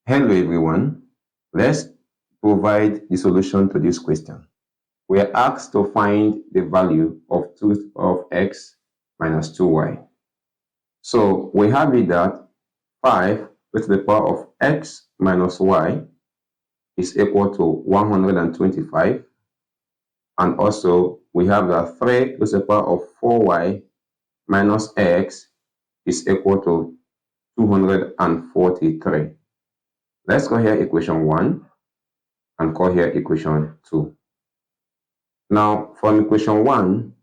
Hello everyone, let's provide the solution to this question. We are asked to find the value of 2 of x minus 2y. So we have it that 5 to the power of x minus y is equal to 125, and also we have that 3 to the power of 4y minus x is equal to 243. Let's call here equation 1 and call here equation 2. Now, from equation 1,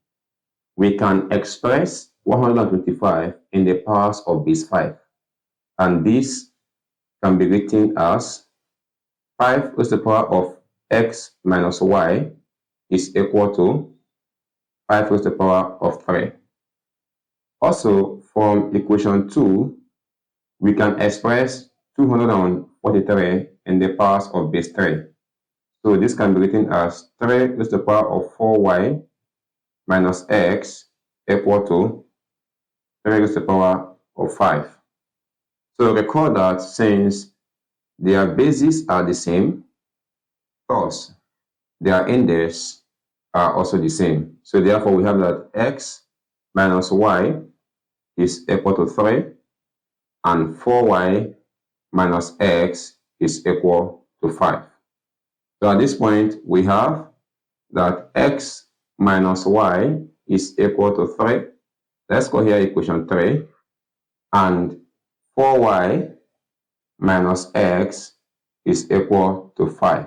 we can express 125 in the powers of base 5. And this can be written as 5 to the power of x minus y is equal to 5 to the power of 3. Also, from equation 2, we can express 243 in the powers of base 3. So this can be written as 3 to the power of 4y minus x equal to 3 to the power of 5. So recall that since their bases are the same, thus their indices are also the same. So therefore we have that x minus y is equal to 3 and 4y minus x is equal to 5. So at this point we have that x minus y is equal to 3. Let's go here equation 3. And 4y minus x is equal to 5.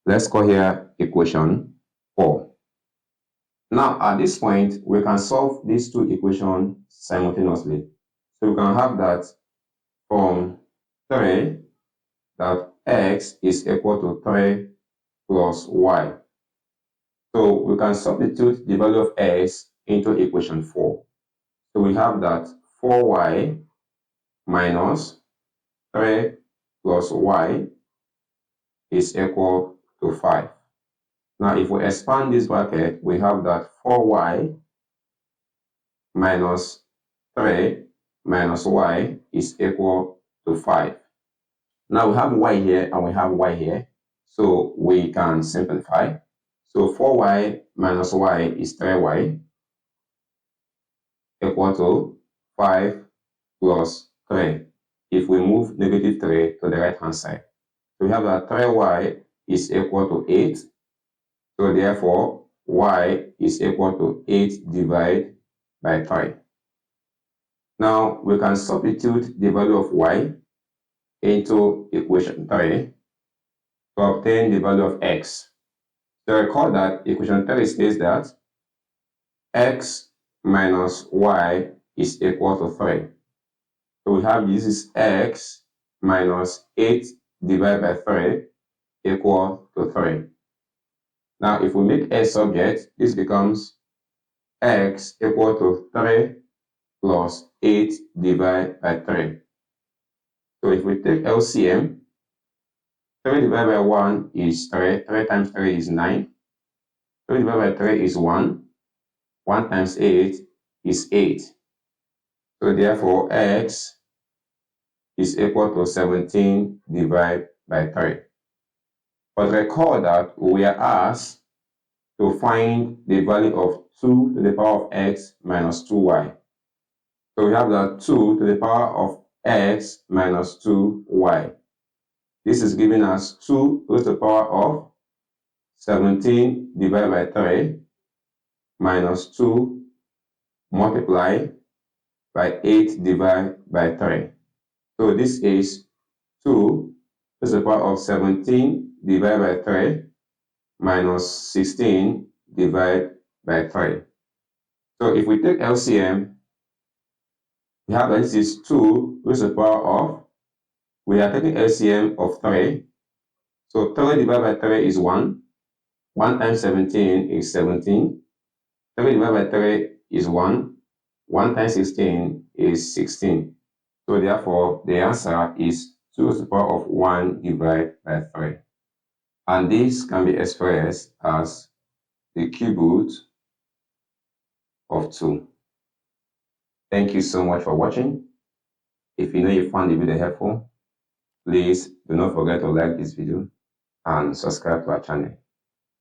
Let's go here equation 4. Now at this point, we can solve these two equations simultaneously. So we can have that from 3 that x is equal to 3 plus y. So we can substitute the value of x into equation 4. So we have that 4y minus 3 plus y is equal to 5. Now, if we expand this bracket, we have that 4y minus 3 minus y is equal to 5. Now, we have y here and we have y here, so we can simplify. So 4y minus y is 3y equal to 5 plus 3. If we move negative 3 to the right hand side. So we have that 3y is equal to 8. So therefore, y is equal to 8 divided by 3. Now, we can substitute the value of y into equation 3 to obtain the value of x. So recall that equation 3 states that x minus y is equal to 3. So we have this is x minus 8 divided by 3 equal to 3. Now, if we make a subject, this becomes x equal to 3 plus 8 divided by 3. So if we take LCM, 3 divided by 1 is 3. 3 times 3 is 9. 3 divided by 3 is 1. 1 times 8 is 8. So therefore, x is equal to 17 divided by 3. But recall that we are asked to find the value of 2 to the power of x minus 2y. So we have that 2 to the power of x minus 2y. This is giving us 2 to the power of 17 divided by 3 minus 2 multiplied by 8 divided by 3. So this is 2 to the power of 17 divided by 3 minus 16 divided by 3. So if we take LCM, we have that this is 2 to the power of, we are taking LCM of 3. So 3 divided by 3 is 1. 1 times 17 is 17. 3 divided by 3 is 1. 1 times 16 is 16. So therefore, the answer is 2 to the power of 1 divided by 3. And this can be expressed as the cube root of 2. Thank you so much for watching. If you know you found the video helpful, Please do not forget to like this video and subscribe to our channel.